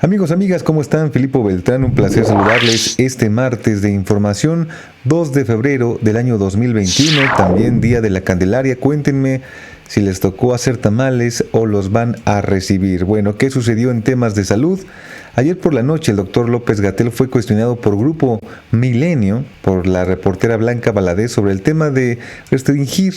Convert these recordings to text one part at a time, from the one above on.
Amigos, amigas, ¿cómo están? Filipo Beltrán, un placer saludarles este martes de información, 2 de febrero del año 2021, también Día de la Candelaria. Cuéntenme si les tocó hacer tamales o los van a recibir. Bueno, ¿qué sucedió en temas de salud? Ayer por la noche el doctor López-Gatell fue cuestionado por Grupo Milenio, por la reportera Blanca Valadez, sobre el tema de restringir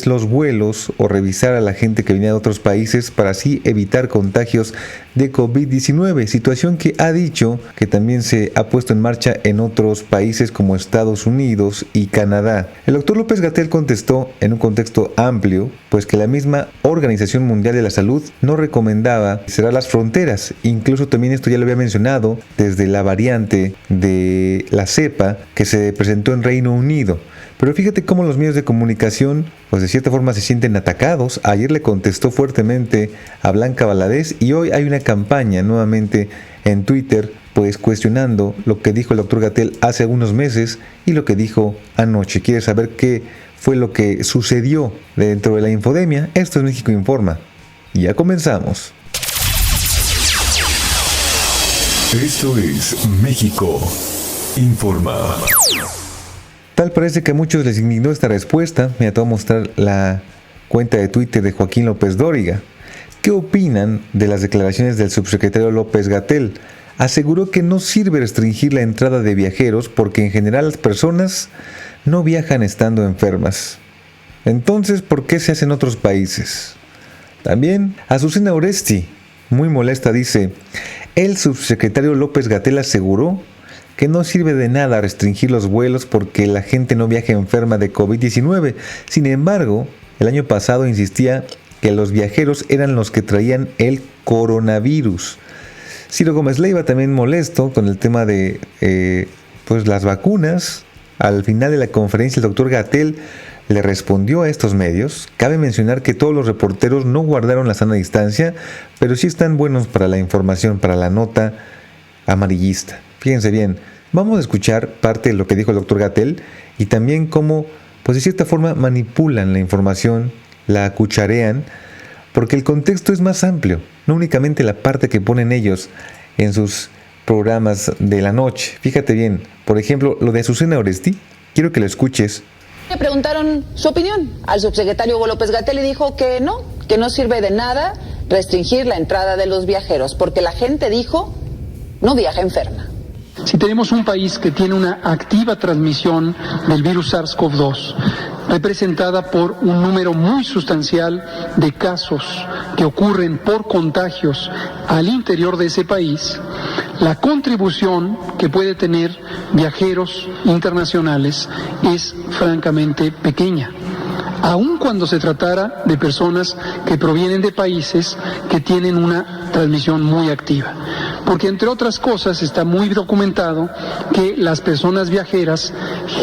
los vuelos o revisar a la gente que venía de otros países para así evitar contagios de COVID-19, situación que ha dicho que también se ha puesto en marcha en otros países como Estados Unidos y Canadá. El doctor López-Gatell contestó en un contexto amplio, pues que la misma Organización Mundial de la Salud no recomendaba cerrar las fronteras. Incluso también esto ya lo había mencionado desde la variante de la cepa que se presentó en Reino Unido. Pero fíjate cómo los medios de comunicación, de cierta forma se sienten atacados. Ayer le contestó fuertemente a Blanca Valadez y hoy hay una campaña nuevamente en Twitter, cuestionando lo que dijo el doctor Gatell hace algunos meses y lo que dijo anoche. ¿Quieres saber qué fue lo que sucedió dentro de la infodemia? Esto es México Informa. Ya comenzamos. Esto es México Informa. Tal parece que a muchos les indignó esta respuesta. Mira, te voy a mostrar la cuenta de Twitter de Joaquín López Dóriga. ¿Qué opinan de las declaraciones del subsecretario López-Gatell? Aseguró que no sirve restringir la entrada de viajeros porque en general las personas no viajan estando enfermas. Entonces, ¿por qué se hace en otros países? También Azucena Oresti, muy molesta, dice: el subsecretario López-Gatell aseguró que no sirve de nada restringir los vuelos porque la gente no viaja enferma de COVID-19. Sin embargo, el año pasado insistía que los viajeros eran los que traían el coronavirus. Ciro Gómez Leiva también molesto con el tema de las vacunas. Al final de la conferencia el doctor Gatell le respondió a estos medios. Cabe mencionar que todos los reporteros no guardaron la sana distancia, pero sí están buenos para la información, para la nota amarillista. Fíjense bien, vamos a escuchar parte de lo que dijo el doctor Gatell y también cómo, de cierta forma manipulan la información, la acucharean, porque el contexto es más amplio, no únicamente la parte que ponen ellos en sus programas de la noche. Fíjate bien, por ejemplo, lo de Azucena Oresti, quiero que lo escuches. Le preguntaron su opinión al subsecretario Hugo López-Gatell y dijo que no sirve de nada restringir la entrada de los viajeros, porque la gente dijo no viaja enferma. Si tenemos un país que tiene una activa transmisión del virus SARS-CoV-2, representada por un número muy sustancial de casos que ocurren por contagios al interior de ese país, la contribución que puede tener viajeros internacionales es francamente pequeña, aun cuando se tratara de personas que provienen de países que tienen una transmisión muy activa. Porque entre otras cosas está muy documentado que las personas viajeras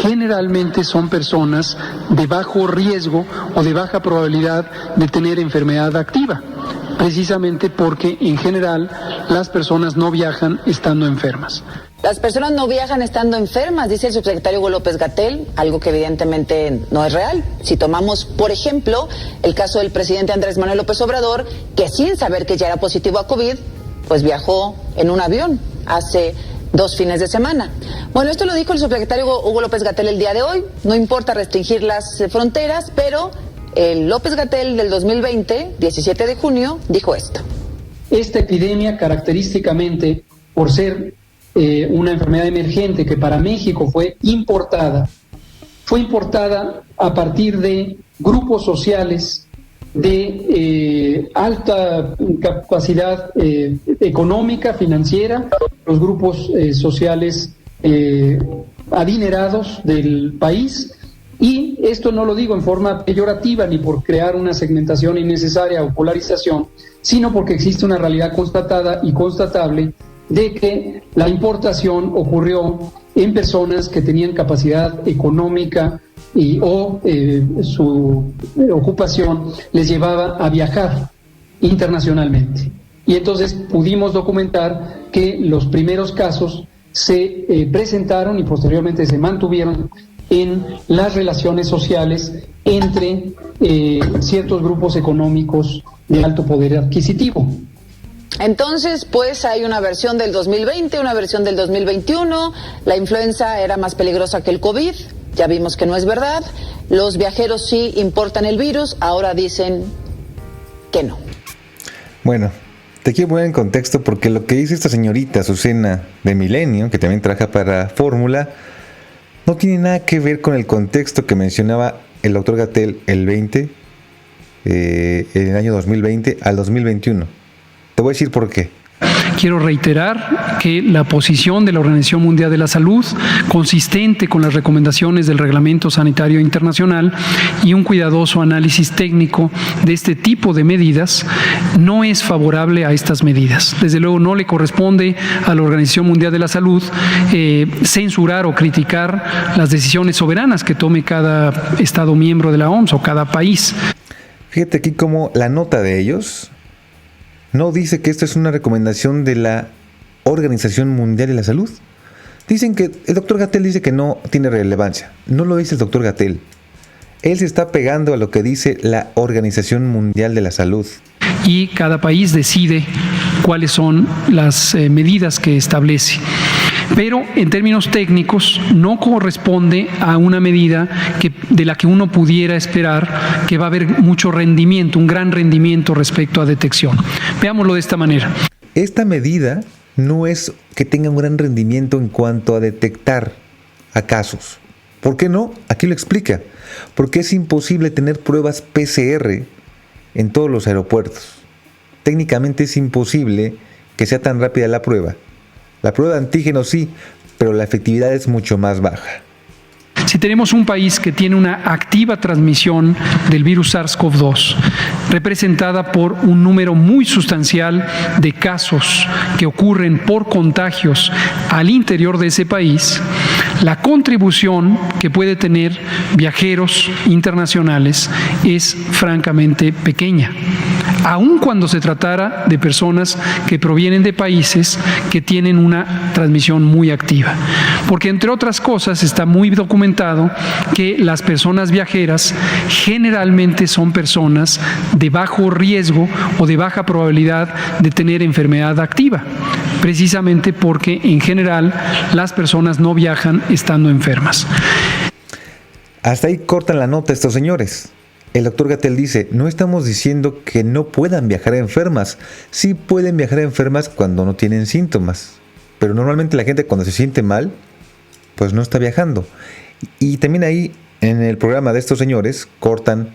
generalmente son personas de bajo riesgo o de baja probabilidad de tener enfermedad activa, precisamente porque en general las personas no viajan estando enfermas. Las personas no viajan estando enfermas, dice el subsecretario Hugo López-Gatell, algo que evidentemente no es real. Si tomamos, por ejemplo, el caso del presidente Andrés Manuel López Obrador, que sin saber que ya era positivo a COVID, viajó en un avión hace 2 fines de semana. Bueno, esto lo dijo el subsecretario Hugo López-Gatell el día de hoy. No importa restringir las fronteras, pero el López-Gatell del 2020, 17 de junio, dijo esto. Esta epidemia, característicamente por ser una enfermedad emergente que para México fue importada a partir de grupos sociales de alta capacidad económica, financiera, los grupos sociales adinerados del país. Y esto no lo digo en forma peyorativa ni por crear una segmentación innecesaria o polarización, sino porque existe una realidad constatada y constatable de que la importación ocurrió en personas que tenían capacidad económica o su ocupación les llevaba a viajar internacionalmente. Y entonces pudimos documentar que los primeros casos se presentaron y posteriormente se mantuvieron en las relaciones sociales entre ciertos grupos económicos de alto poder adquisitivo. Entonces, pues hay una versión del 2020, una versión del 2021. La influenza era más peligrosa que el COVID. Ya vimos que no es verdad. Los viajeros sí importan el virus. Ahora dicen que no. Bueno, te quiero poner en contexto porque lo que dice esta señorita Azucena de Milenio, que también trabaja para Fórmula, no tiene nada que ver con el contexto que mencionaba el doctor Gatell el 20, en el año 2020 al 2021. Te voy a decir por qué. Quiero reiterar que la posición de la Organización Mundial de la Salud, consistente con las recomendaciones del Reglamento Sanitario Internacional y un cuidadoso análisis técnico de este tipo de medidas, no es favorable a estas medidas. Desde luego no le corresponde a la Organización Mundial de la Salud censurar o criticar las decisiones soberanas que tome cada Estado miembro de la OMS o cada país. Fíjate aquí cómo la nota de ellos no dice que esto es una recomendación de la Organización Mundial de la Salud. Dicen que el doctor Gatell dice que no tiene relevancia. No lo dice el doctor Gatell. Él se está pegando a lo que dice la Organización Mundial de la Salud. Y cada país decide cuáles son las medidas que establece. Pero en términos técnicos no corresponde a una medida de la que uno pudiera esperar que va a haber mucho rendimiento, un gran rendimiento respecto a detección. Veámoslo de esta manera. Esta medida no es que tenga un gran rendimiento en cuanto a detectar a casos. ¿Por qué no? Aquí lo explica. Porque es imposible tener pruebas PCR en todos los aeropuertos. Técnicamente es imposible que sea tan rápida la prueba. La prueba de antígenos sí, pero la efectividad es mucho más baja. Si tenemos un país que tiene una activa transmisión del virus SARS-CoV-2, representada por un número muy sustancial de casos que ocurren por contagios al interior de ese país, la contribución que puede tener viajeros internacionales es francamente pequeña, aun cuando se tratara de personas que provienen de países que tienen una transmisión muy activa. Porque entre otras cosas está muy documentado que las personas viajeras generalmente son personas de bajo riesgo o de baja probabilidad de tener enfermedad activa, precisamente porque en general las personas no viajan estando enfermas. Hasta ahí cortan la nota estos señores. El doctor Gatell dice, no estamos diciendo que no puedan viajar enfermas. Sí pueden viajar enfermas cuando no tienen síntomas. Pero normalmente la gente cuando se siente mal, pues no está viajando. Y también ahí, en el programa de estos señores, cortan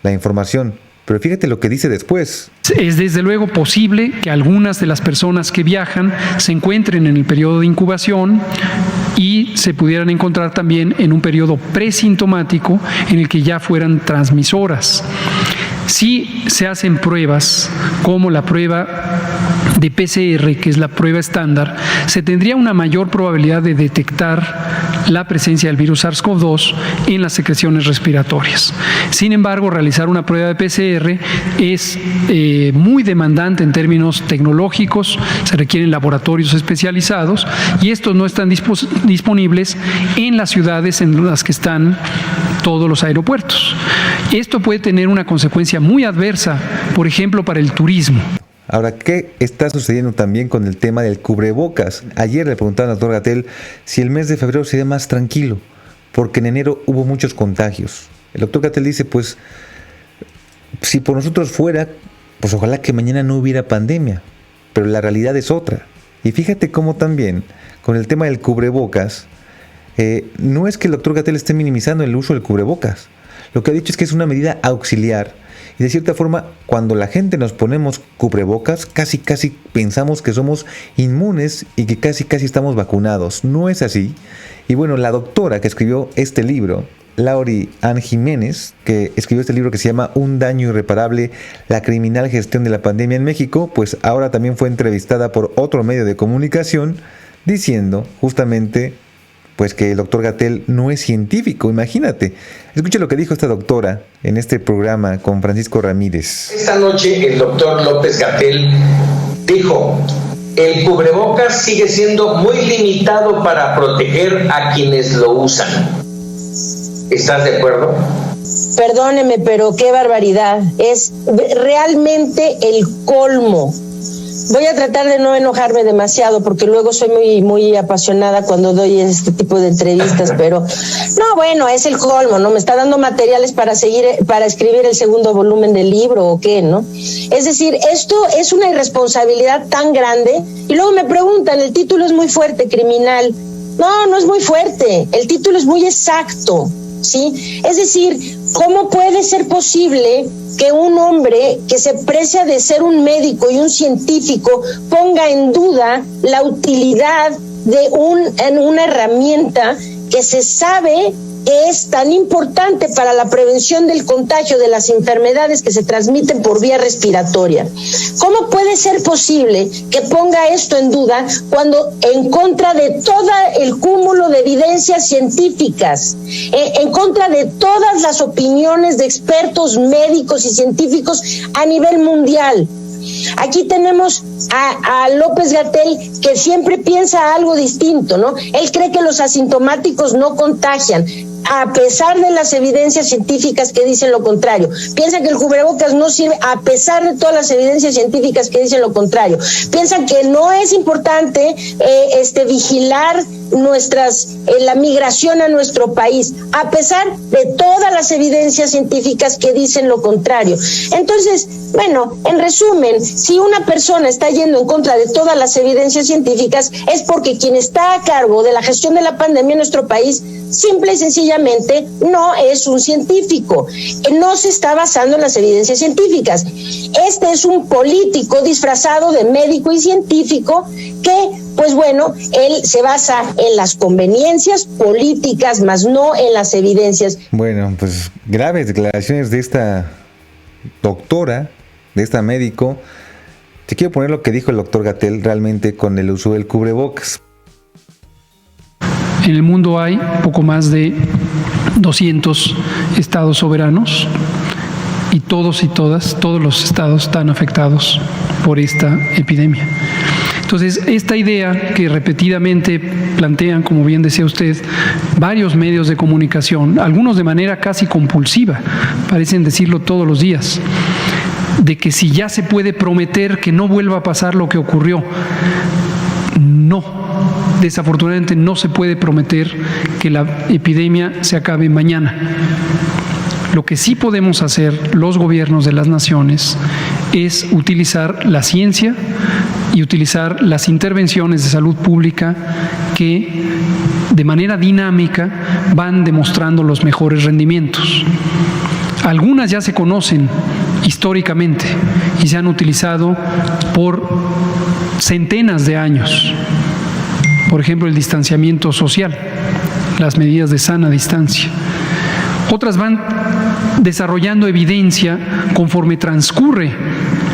la información. Pero fíjate lo que dice después. Es desde luego posible que algunas de las personas que viajan se encuentren en el periodo de incubación y se pudieran encontrar también en un periodo presintomático en el que ya fueran transmisoras. Si se hacen pruebas como la prueba de PCR, que es la prueba estándar, se tendría una mayor probabilidad de detectar la presencia del virus SARS-CoV-2 en las secreciones respiratorias. Sin embargo, realizar una prueba de PCR es muy demandante en términos tecnológicos, se requieren laboratorios especializados y estos no están disponibles en las ciudades en las que están todos los aeropuertos. Esto puede tener una consecuencia muy adversa, por ejemplo, para el turismo. Ahora, ¿qué está sucediendo también con el tema del cubrebocas? Ayer le preguntaban al doctor Gatell si el mes de febrero sería más tranquilo, porque en enero hubo muchos contagios. El doctor Gatell dice, pues, si por nosotros fuera, pues ojalá que mañana no hubiera pandemia, pero la realidad es otra. Y fíjate cómo también, con el tema del cubrebocas, no es que el doctor Gatell esté minimizando el uso del cubrebocas. Lo que ha dicho es que es una medida auxiliar. Y de cierta forma, cuando la gente nos ponemos cubrebocas, casi pensamos que somos inmunes y que casi estamos vacunados. No es así. Y bueno, la doctora que escribió este libro, Laurie Ann Jiménez, que escribió este libro que se llama Un daño irreparable, la criminal gestión de la pandemia en México, pues ahora también fue entrevistada por otro medio de comunicación diciendo justamente pues que el doctor Gatell no es científico, imagínate. Escucha lo que dijo esta doctora en este programa con Francisco Ramírez. Esta noche el doctor López-Gatell dijo, el cubrebocas sigue siendo muy limitado para proteger a quienes lo usan. ¿Estás de acuerdo? Perdóneme, pero qué barbaridad. Es realmente el colmo Voy a tratar de no enojarme demasiado porque luego soy muy apasionada cuando doy este tipo de entrevistas, pero no, bueno, es el colmo, ¿no? Me está dando materiales para escribir el segundo volumen del libro o qué, ¿no? Es decir, esto es una irresponsabilidad tan grande y luego me preguntan, el título es muy fuerte, criminal. No es muy fuerte, el título es muy exacto, ¿sí? Es decir, ¿cómo puede ser posible que un hombre que se precia de ser un médico y un científico ponga en duda la utilidad de una herramienta que se sabe que es tan importante para la prevención del contagio de las enfermedades que se transmiten por vía respiratoria? ¿Cómo puede ser posible que ponga esto en duda cuando en contra de todo el cúmulo de evidencias científicas, en contra de todas las opiniones de expertos médicos y científicos a nivel mundial? Aquí tenemos a López-Gatell, que siempre piensa algo distinto, ¿no? Él cree que los asintomáticos no contagian, a pesar de las evidencias científicas que dicen lo contrario. Piensa que el cubrebocas no sirve, a pesar de todas las evidencias científicas que dicen lo contrario. Piensan que no es importante vigilar la migración a nuestro país, a pesar de todas las evidencias científicas que dicen lo contrario. Entonces, bueno, en resumen, si una persona está yendo en contra de todas las evidencias científicas, es porque quien está a cargo de la gestión de la pandemia en nuestro país simple y sencillamente no es un científico, no se está basando en las evidencias científicas. Este es un político disfrazado de médico y científico que, pues bueno, él se basa en las conveniencias políticas, más no en las evidencias. Bueno, pues graves declaraciones de esta doctora, de esta médico. Te quiero poner lo que dijo el doctor Gatell realmente con el uso del cubrebocas. En el mundo hay poco más de 200 estados soberanos y todos los estados están afectados por esta epidemia. Entonces, esta idea que repetidamente plantean, como bien decía usted, varios medios de comunicación, algunos de manera casi compulsiva, parecen decirlo todos los días, de que si ya se puede prometer que no vuelva a pasar lo que ocurrió, no. Desafortunadamente no se puede prometer que la epidemia se acabe mañana. Lo que sí podemos hacer los gobiernos de las naciones es utilizar la ciencia y utilizar las intervenciones de salud pública que de manera dinámica van demostrando los mejores rendimientos. Algunas ya se conocen históricamente y se han utilizado por centenas de años. Por ejemplo, el distanciamiento social, las medidas de sana distancia. Otras van desarrollando evidencia conforme transcurre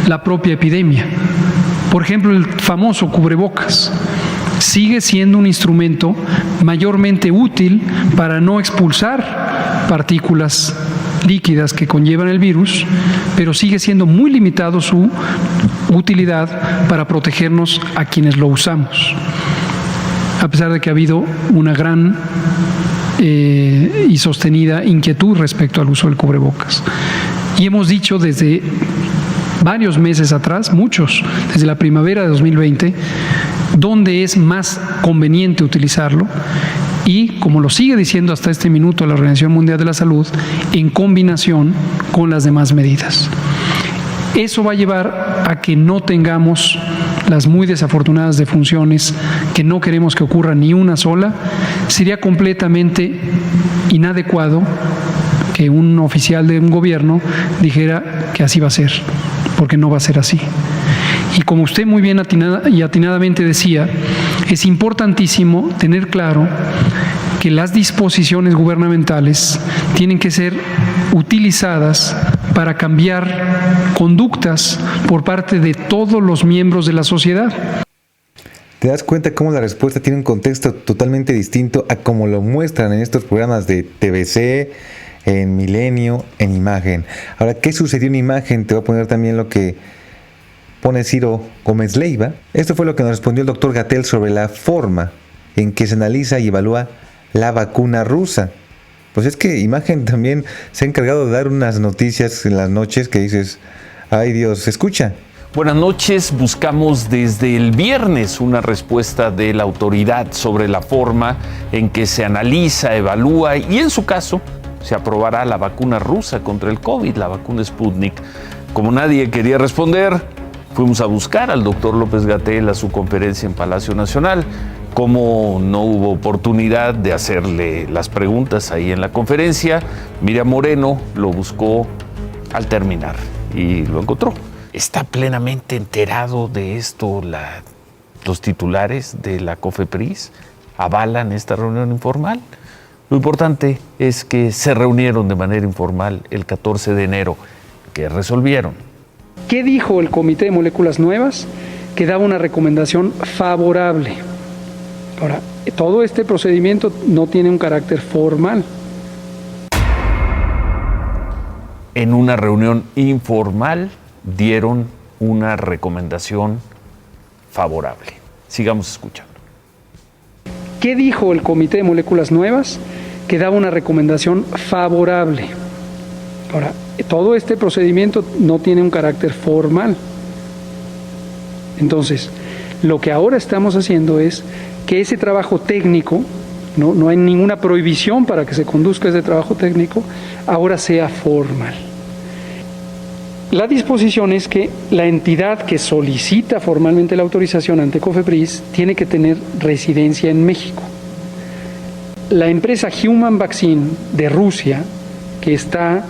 la propia epidemia. Por ejemplo, el famoso cubrebocas sigue siendo un instrumento mayormente útil para no expulsar partículas líquidas que conllevan el virus, pero sigue siendo muy limitado su utilidad para protegernos a quienes lo usamos, a pesar de que ha habido una gran y sostenida inquietud respecto al uso del cubrebocas. Y hemos dicho desde varios meses atrás, muchos, desde la primavera de 2020, dónde es más conveniente utilizarlo y, como lo sigue diciendo hasta este minuto la Organización Mundial de la Salud, en combinación con las demás medidas. Eso va a llevar a que no tengamos las muy desafortunadas defunciones que no queremos que ocurra ni una sola. Sería completamente inadecuado que un oficial de un gobierno dijera que así va a ser, porque no va a ser así. Y como usted muy bien atinadamente decía, es importantísimo tener claro que las disposiciones gubernamentales tienen que ser utilizadas para cambiar conductas por parte de todos los miembros de la sociedad. ¿Te das cuenta cómo la respuesta tiene un contexto totalmente distinto a como lo muestran en estos programas de TVC, en Milenio, en Imagen? Ahora, ¿qué sucedió en Imagen? Te voy a poner también lo que pone Ciro Gómez Leiva. Esto fue lo que nos respondió el doctor Gatell sobre la forma en que se analiza y evalúa la vacuna rusa. Pues es que Imagen también se ha encargado de dar unas noticias en las noches que dices, ay Dios, escucha. Buenas noches. Buscamos desde el viernes una respuesta de la autoridad sobre la forma en que se analiza, evalúa y en su caso se aprobará la vacuna rusa contra el COVID, la vacuna Sputnik. Como nadie quería responder, fuimos a buscar al doctor López-Gatell a su conferencia en Palacio Nacional. Como no hubo oportunidad de hacerle las preguntas ahí en la conferencia, Miriam Moreno lo buscó al terminar y lo encontró. ¿Está plenamente enterado de esto los titulares de la COFEPRIS? ¿Avalan esta reunión informal? Lo importante es que se reunieron de manera informal el 14 de enero. ¿Qué resolvieron? ¿Qué dijo el Comité de Moléculas Nuevas? Que daba una recomendación favorable. Ahora, todo este procedimiento no tiene un carácter formal. En una reunión informal dieron una recomendación favorable. Sigamos escuchando. ¿Qué dijo el Comité de Moléculas Nuevas? Que daba una recomendación favorable. Ahora, todo este procedimiento no tiene un carácter formal. Entonces, lo que ahora estamos haciendo es que ese trabajo técnico, no hay ninguna prohibición para que se conduzca ese trabajo técnico, ahora sea formal. La disposición es que la entidad que solicita formalmente la autorización ante COFEPRIS tiene que tener residencia en México. La empresa Human Vaccine de Rusia, que está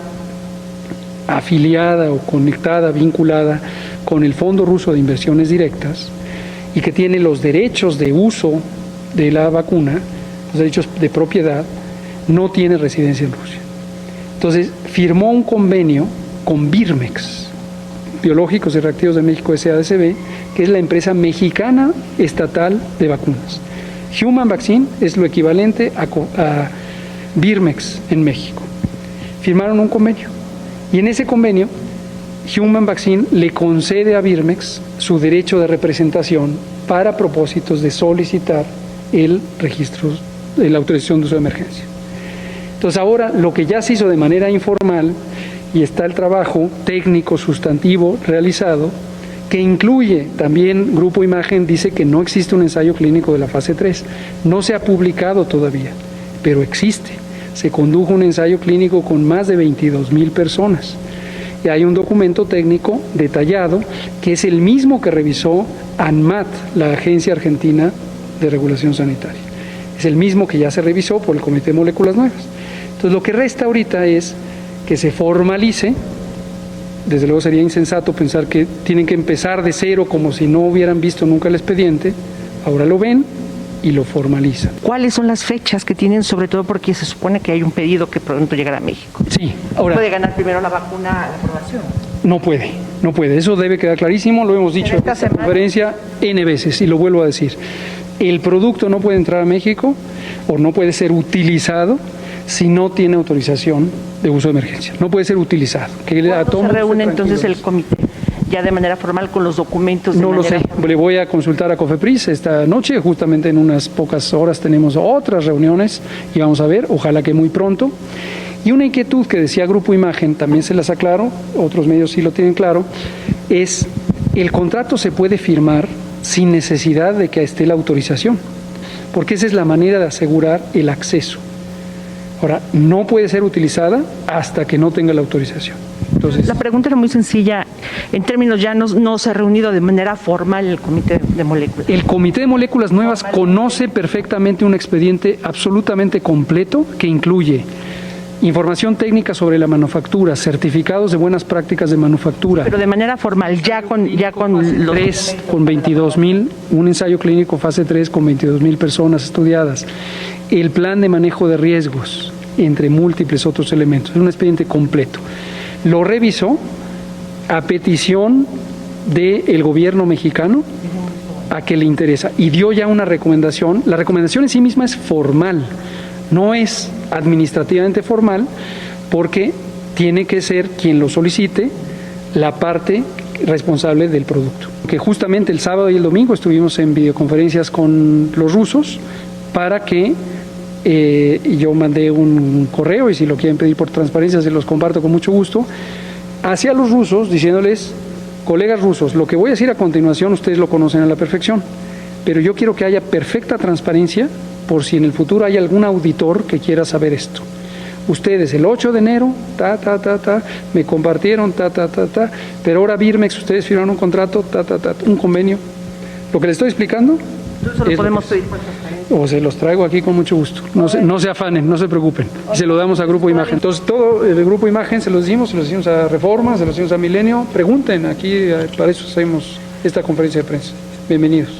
afiliada o conectada, vinculada con el Fondo Ruso de Inversiones Directas y que tiene los derechos de uso de la vacuna, los derechos de propiedad, no tiene residencia en Rusia. Entonces, firmó un convenio con Birmex, Biológicos y Reactivos de México SADCB, que es la empresa mexicana estatal de vacunas. Human Vaccine es lo equivalente a Birmex en México. Firmaron un convenio y en ese convenio Human Vaccine le concede a Birmex su derecho de representación para propósitos de solicitar el registro de la autorización de uso de emergencia. Entonces ahora lo que ya se hizo de manera informal y está el trabajo técnico sustantivo realizado, que incluye también Grupo Imagen dice que no existe un ensayo clínico de la fase 3. No se ha publicado todavía, pero existe. Se condujo un ensayo clínico con más de 22,000 personas. Y hay un documento técnico detallado que es el mismo que revisó ANMAT, la Agencia Argentina de Regulación Sanitaria. Es el mismo que ya se revisó por el Comité de Moléculas Nuevas. Entonces lo que resta ahorita es que se formalice. Desde luego sería insensato pensar que tienen que empezar de cero como si no hubieran visto nunca el expediente. Ahora lo ven y lo formalizan. ¿Cuáles son las fechas que tienen, sobre todo porque se supone que hay un pedido que pronto llegará a México? Sí, ahora... ¿Puede ganar primero la vacuna a la aprobación? No puede. Eso debe quedar clarísimo, lo hemos dicho en esta conferencia N veces y lo vuelvo a decir. El producto no puede entrar a México o no puede ser utilizado si no tiene autorización de uso de emergencia. No puede ser utilizado. ¿Cuándo se reúne entonces el comité ya de manera formal con los documentos? No lo sé. Le voy a consultar a COFEPRIS esta noche. Justamente en unas pocas horas tenemos otras reuniones y vamos a ver, ojalá que muy pronto. Y una inquietud que decía Grupo Imagen, también se las aclaro, otros medios sí lo tienen claro, es el contrato se puede firmar sin necesidad de que esté la autorización, porque esa es la manera de asegurar el acceso. Ahora, no puede ser utilizada hasta que no tenga la autorización. Entonces, la pregunta era muy sencilla. En términos ya no se ha reunido de manera formal el Comité de Moléculas. El Comité de Moléculas Nuevas conoce perfectamente un expediente absolutamente completo que incluye información técnica sobre la manufactura, certificados de buenas prácticas de manufactura. Pero de manera formal, ya con los... 3 con 22,000, un ensayo clínico fase 3 con 22,000 personas estudiadas. El plan de manejo de riesgos, entre múltiples otros elementos. Es un expediente completo. Lo revisó a petición del gobierno mexicano a que le interesa y dio ya una recomendación. La recomendación en sí misma es formal, no es administrativamente formal, porque tiene que ser quien lo solicite la parte responsable del producto. Que justamente el sábado y el domingo estuvimos en videoconferencias con los rusos para que yo mandé un correo, y si lo quieren pedir por transparencia se los comparto con mucho gusto, hacia los rusos diciéndoles Colegas rusos, lo que voy a decir a continuación ustedes lo conocen a la perfección, pero yo quiero que haya perfecta transparencia por si en el futuro hay algún auditor que quiera saber esto. Ustedes el 8 de enero, me compartieron, pero ahora Birmex, ustedes firmaron un contrato, un convenio. Lo que les estoy explicando... Eso lo podemos pedir por transparencia. O se los traigo aquí con mucho gusto. No se afanen, no se preocupen. Y se lo damos a Grupo Imagen. Entonces, todo el Grupo Imagen se los dimos a Reforma, se los dimos a Milenio. Pregunten, aquí para eso hacemos esta conferencia de prensa. Bienvenidos.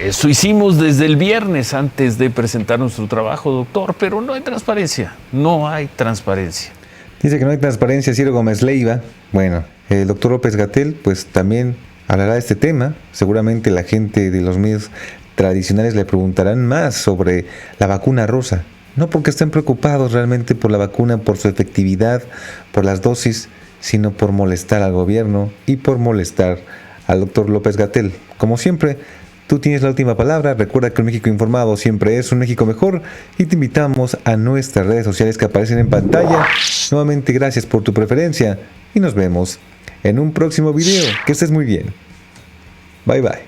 Eso hicimos desde el viernes antes de presentar nuestro trabajo, doctor, pero no hay transparencia. No hay transparencia. Dice que no hay transparencia Ciro Gómez Leiva. Bueno, el doctor López-Gatell pues también hablará de este tema. Seguramente la gente de los medios tradicionales le preguntarán más sobre la vacuna rusa. No porque estén preocupados realmente por la vacuna, por su efectividad, por las dosis, sino por molestar al gobierno y por molestar al doctor López-Gatell. Como siempre, tú tienes la última palabra. Recuerda que un México informado siempre es un México mejor y te invitamos a nuestras redes sociales que aparecen en pantalla. Nuevamente, gracias por tu preferencia y nos vemos en un próximo video. Que estés muy bien. Bye bye.